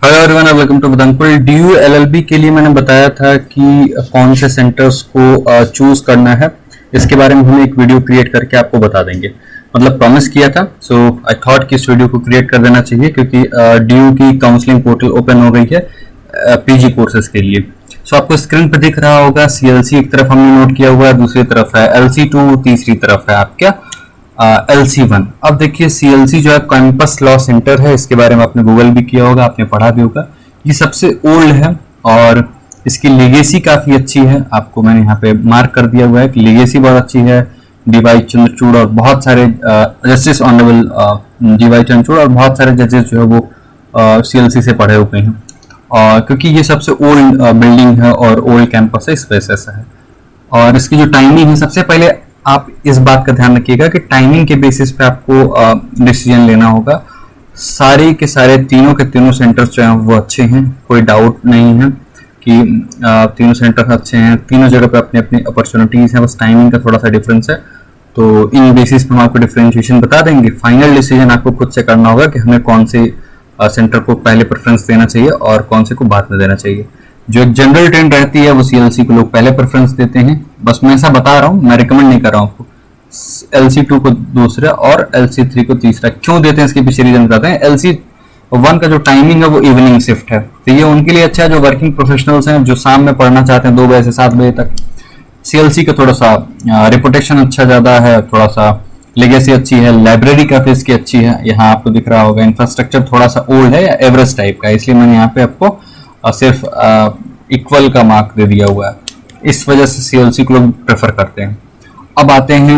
Hello everyone, welcome to Badanpur. DU LLB के लिए मैंने बताया था कि कौन से सेंटर्स को चूज करना है। इसके बारे में हम एक वीडियो क्रिएट करके आपको बता देंगे, मतलब प्रॉमिस किया था। सो आई थॉट कि इस वीडियो को क्रिएट कर देना चाहिए क्योंकि डीयू की काउंसलिंग पोर्टल ओपन हो गई है पीजी कोर्सेज के लिए। सो आपको स्क्रीन पर दिख रहा होगा सीएलसी एक तरफ हमने नोट किया हुआ है, दूसरी तरफ है LC2, तीसरी तरफ है आपका LC1। अब देखिए CLC जो है कैंपस लॉ सेंटर है, इसके बारे में आपने गूगल भी किया होगा, आपने पढ़ा भी होगा। ये सबसे ओल्ड है और इसकी लेगेसी काफी अच्छी है। आपको मैंने यहाँ पे मार्क कर दिया हुआ है कि लेगेसी बहुत अच्छी है। डीवाई चंद्रचूड़ और बहुत सारे जस्टिस ऑनरेबल डीवाई चंद्रचूड़ और बहुत सारे जजेस जो है वो CLC से पढ़े हुए हैं, और क्योंकि ये सबसे ओल्ड बिल्डिंग है और ओल्ड कैंपस है, इस वजह से ऐसा है। और इसकी जो टाइमिंग है, सबसे पहले आप इस बात का ध्यान रखिएगा कि टाइमिंग के बेसिस पे आपको डिसीजन लेना होगा। सारे के सारे तीनों के तीनों सेंटर्स जो हैं वो अच्छे हैं, कोई डाउट नहीं है कि तीनों सेंटर्स अच्छे हैं। तीनों जगह पे अपनी अपनी अपॉर्चुनिटीज हैं, बस टाइमिंग का थोड़ा सा डिफरेंस है। तो इन बेसिस पे हम आपको डिफरेंशिएशन बता देंगे। फाइनल डिसीजन आपको खुद से करना होगा कि हमें कौन से सेंटर को पहले प्रेफरेंस देना चाहिए और कौन से को बाद में देना चाहिए। जो एक जनरल ट्रेंड रहती है वो CLC को लोग पहले प्रेफरेंस देते हैं, बस मैं ऐसा बता रहा हूँ, मैं रिकमेंड नहीं कर रहा हूँ आपको। LC2 को दूसरा और LC3 को तीसरा क्यों देते हैं, इसके पीछे रीजन बताते हैं। LC1 का जो टाइमिंग है वो इवनिंग शिफ्ट है, तो ये उनके लिए अच्छा है जो वर्किंग प्रोफेशनल्स हैं, जो शाम में पढ़ना चाहते हैं 2 बजे से 7 बजे तक। CLC का थोड़ा सा रेपुटेशन अच्छा ज्यादा है, थोड़ा सा लेगेसी अच्छी है, लाइब्रेरी काफी इसकी अच्छी है। यहाँ आपको दिख रहा होगा इंफ्रास्ट्रक्चर थोड़ा सा ओल्ड है या एवरेज टाइप का, इसलिए मैंने यहाँ पे आपको सिर्फ इक्वल का मार्क दे दिया हुआ है। इस वजह से CLC को लोग प्रेफर करते हैं। अब आते हैं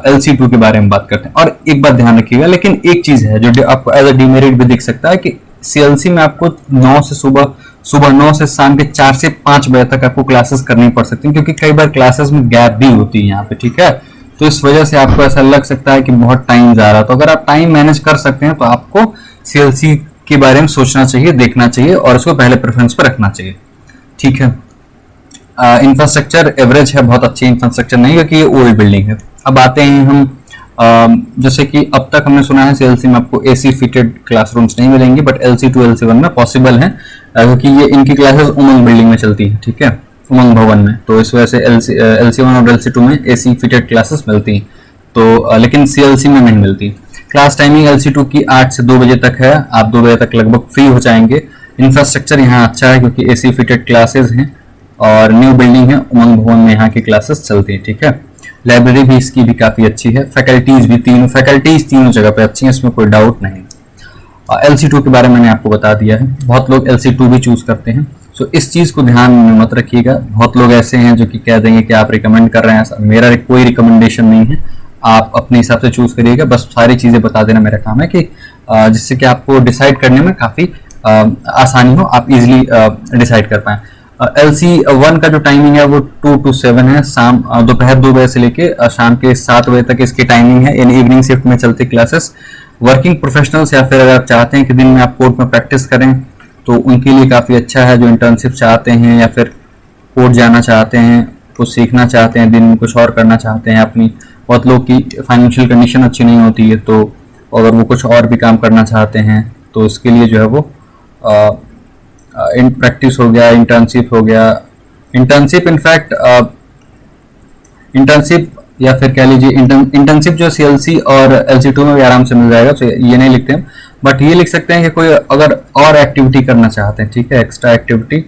LC2 के बारे में बात करते हैं। और एक बात ध्यान रखिएगा, लेकिन एक चीज है जो आपको एज अ डीमेरिट भी दिख सकता है कि CLC में आपको 9 से सुबह 9 से शाम के 4 से 5 बजे तक आपको क्लासेस करनी पड़ सकती हैं, क्योंकि कई बार क्लासेस में गैप भी होती है यहाँ पे, ठीक है। तो इस वजह से आपको ऐसा लग सकता है कि बहुत टाइम जा रहा है। तो अगर आप टाइम मैनेज कर सकते हैं तो आपको CLC के बारे में सोचना चाहिए, देखना चाहिए और उसको पहले प्रेफरेंस पर रखना चाहिए, ठीक है। इंफ्रास्ट्रक्चर एवरेज है, बहुत अच्छी इंफ्रास्ट्रक्चर नहीं है कि ये ओल्ड बिल्डिंग है। अब आते हैं हम जैसे कि अब तक हमने सुना है CLC में आपको AC फिटेड क्लासरूम्स नहीं मिलेंगे, बट LC2 LC1 में पॉसिबल है, क्योंकि ये इनकी क्लासेस उमंग बिल्डिंग में चलती है, ठीक है, उमंग भवन में। तो इस वजह से LC1 और LC2 में AC फिटेड क्लासेस मिलती हैं, तो लेकिन CLC में नहीं मिलती। क्लास टाइमिंग LC2 की 8 से 2 बजे तक है, आप 2 बजे तक लगभग फ्री हो जाएंगे। इंफ्रास्ट्रक्चर यहाँ अच्छा है क्योंकि AC फिटेड क्लासेस हैं और न्यू बिल्डिंग है, उमंग भवन में यहाँ की क्लासेस चलती हैं, ठीक है। लाइब्रेरी भी इसकी भी काफ़ी अच्छी है, फैकल्टीज भी तीनों जगह पे अच्छी हैं, इसमें कोई डाउट नहीं। LC2 के बारे में मैंने आपको बता दिया है। बहुत लोग LC2 भी चूज करते हैं, सो इस चीज़ को ध्यान में मत रखिएगा। बहुत लोग ऐसे हैं जो कि कह देंगे कि आप रिकमेंड कर रहे हैं, मेरा कोई रिकमेंडेशन नहीं है, आप अपने हिसाब से चूज करिएगा। बस सारी चीजें बता देना मेरा काम है कि जिससे कि आपको डिसाइड करने में काफी आसानी हो, आप इजीली डिसाइड कर पाए। LC1 का जो टाइमिंग है वो 2 to 7 है, शाम दोपहर 2 बजे से लेके शाम के 7 बजे तक इसकी टाइमिंग है। यानी इवनिंग शिफ्ट में चलती क्लासेस वर्किंग प्रोफेशनल्स या फिर अगर आप चाहते हैं कि दिन में आप कोर्ट में प्रैक्टिस करें तो उनके लिए काफी अच्छा है। जो इंटर्नशिप चाहते हैं या फिर कोर्ट जाना चाहते हैं, कुछ सीखना चाहते हैं, दिन में कुछ और करना चाहते हैं अपनी, बहुत लोग की फाइनेंशियल कंडीशन अच्छी नहीं होती है, तो अगर वो कुछ और भी काम करना चाहते हैं तो इसके लिए जो है वो इन प्रैक्टिस हो गया, इंटर्नशिप हो गया। इंटर्नशिप इनफैक्ट इंटर्नशिप या फिर कह लीजिए इंटर्नशिप जो CLC और LC2 में भी आराम से मिल जाएगा। तो ये नहीं लिखते हैं, बट ये लिख सकते हैं कि कोई अगर और एक्टिविटी करना चाहते हैं, ठीक है, एक्स्ट्रा एक्टिविटी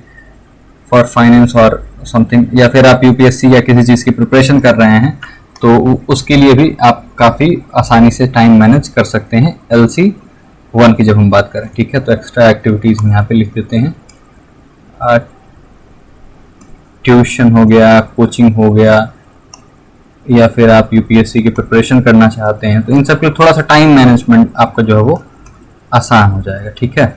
फॉर फाइनेंस और समथिंग, या फिर आप UPSC या किसी चीज़ की प्रिपरेशन कर रहे हैं तो उसके लिए भी आप काफ़ी आसानी से टाइम मैनेज कर सकते हैं LC1 की जब हम बात करें, ठीक है। तो एक्स्ट्रा एक्टिविटीज़ हम यहाँ पे लिख देते हैं, ट्यूशन हो गया, कोचिंग हो गया, या फिर आप UPSC की प्रिपरेशन करना चाहते हैं, तो इन सब के थोड़ा सा टाइम मैनेजमेंट आपका जो है वो आसान हो जाएगा, ठीक है।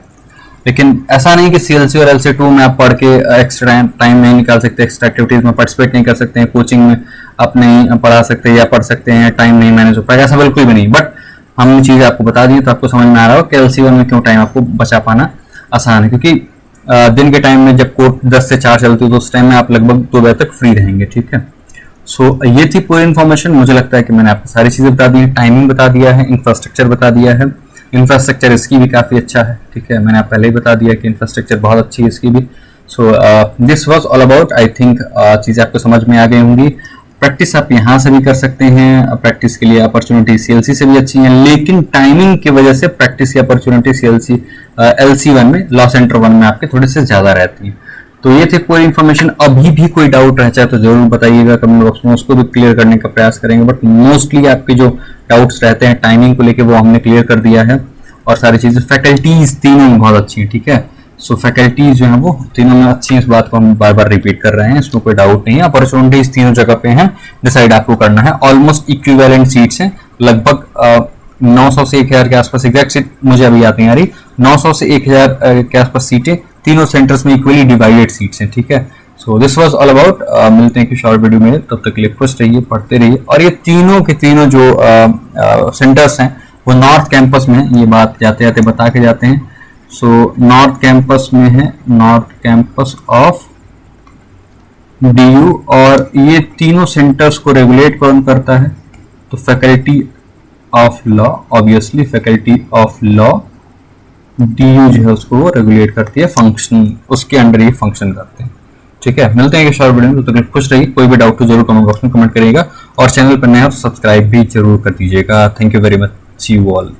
लेकिन ऐसा नहीं कि CLC और LC2 में आप पढ़ के एक्स्ट्रा टाइम नहीं निकाल सकते, एक्स्ट्रा एक्टिविटीज में पार्टिसिपेट नहीं कर सकते हैं, कोचिंग में आप नहीं पढ़ा सकते या पढ़ सकते हैं, टाइम नहीं मैनेज हो पाएगा, ऐसा बिल्कुल भी नहीं। बट हमने चीज़ें आपको बता दी तो आपको समझ में आ रहा हो कि LC1 में क्यों टाइम आपको बचा पाना आसान है, क्योंकि दिन के टाइम में जब कोर्ट 10 से 4 चलती है तो उस टाइम में आप लगभग 2 बजे तक फ्री रहेंगे, ठीक है। सो ये थी पूरी इन्फॉर्मेशन। मुझे लगता है कि मैंने आपको सारी चीज़ें बता दी है, टाइमिंग बता दिया है, इंफ्रास्ट्रक्चर बता दिया है, इंफ्रास्ट्रक्चर इसकी भी काफ़ी अच्छा है, ठीक है, मैंने आप पहले ही बता दिया कि इंफ्रास्ट्रक्चर बहुत अच्छी है इसकी भी। So this was all about, I think चीज़ें आपको समझ में आ गई होंगी। प्रैक्टिस आप यहाँ से भी कर सकते हैं, प्रैक्टिस के लिए अपॉर्चुनिटी सीएलसी से भी अच्छी है, लेकिन टाइमिंग की वजह से प्रैक्टिस की अपॉर्चुनिटी सीएलसी LC1 में, लॉ सेंटर 1 में आपके थोड़े से ज़्यादा रहती है। तो ये थे पूरी इन्फॉर्मेशन। अभी भी कोई डाउट रह जाए तो जरूर बताइएगा कमेंट बॉक्स में, उसको भी क्लियर करने का प्रयास करेंगे। बट मोस्टली आपके जो डाउट्स रहते हैं टाइमिंग को लेके वो हमने क्लियर कर दिया है, और सारी चीजें फैकल्टीज तीनों में बहुत अच्छी है, ठीक है। सो फैकल्टीज जो है वो तीनों में अच्छी है, इस बात को हम बार बार रिपीट कर रहे हैं, इसमें कोई डाउट नहीं है। अपॉर्चुनिटीज तीनों जगह पे हैं, डिसाइड आपको करना है। ऑलमोस्ट इक्विवेलेंट सीट्स हैं, लगभग 900 से 1000 के आसपास, एग्जैक्ट सीट मुझे अभी याद नहीं आ रही, 900 से 1000 के आसपास सीटें तीनों सेंटर्स में इक्वली डिवाइडेड सीट्स हैं, ठीक है। So this was all about, मिलते हैं कि शॉर्ट वीडियो में, तब तक के लिए खुश रहिए, पढ़ते रहिए। और ये तीनों के तीनों जो सेंटर्स हैं वो नॉर्थ कैंपस में हैं, ये बात जाते जाते बता के जाते हैं। सो नॉर्थ कैंपस में है, नॉर्थ कैंपस ऑफ DU, और ये तीनों सेंटर्स को रेगुलेट कौन करता है, तो faculty of law, obviously faculty of law DU जो है उसको रेगुलेट करती है, फंक्शन उसके अंडर ही फंक्शन करते हैं, ठीक है। मिलते हैं शॉर्ट वीडियो में, तो खुश रहिए। कोई भी डाउट हो जरूर कमेंट बॉक्स में कमेंट करिएगा, और चैनल पर नए हो तो सब्सक्राइब भी जरूर कर दीजिएगा। Thank you very much, see you all.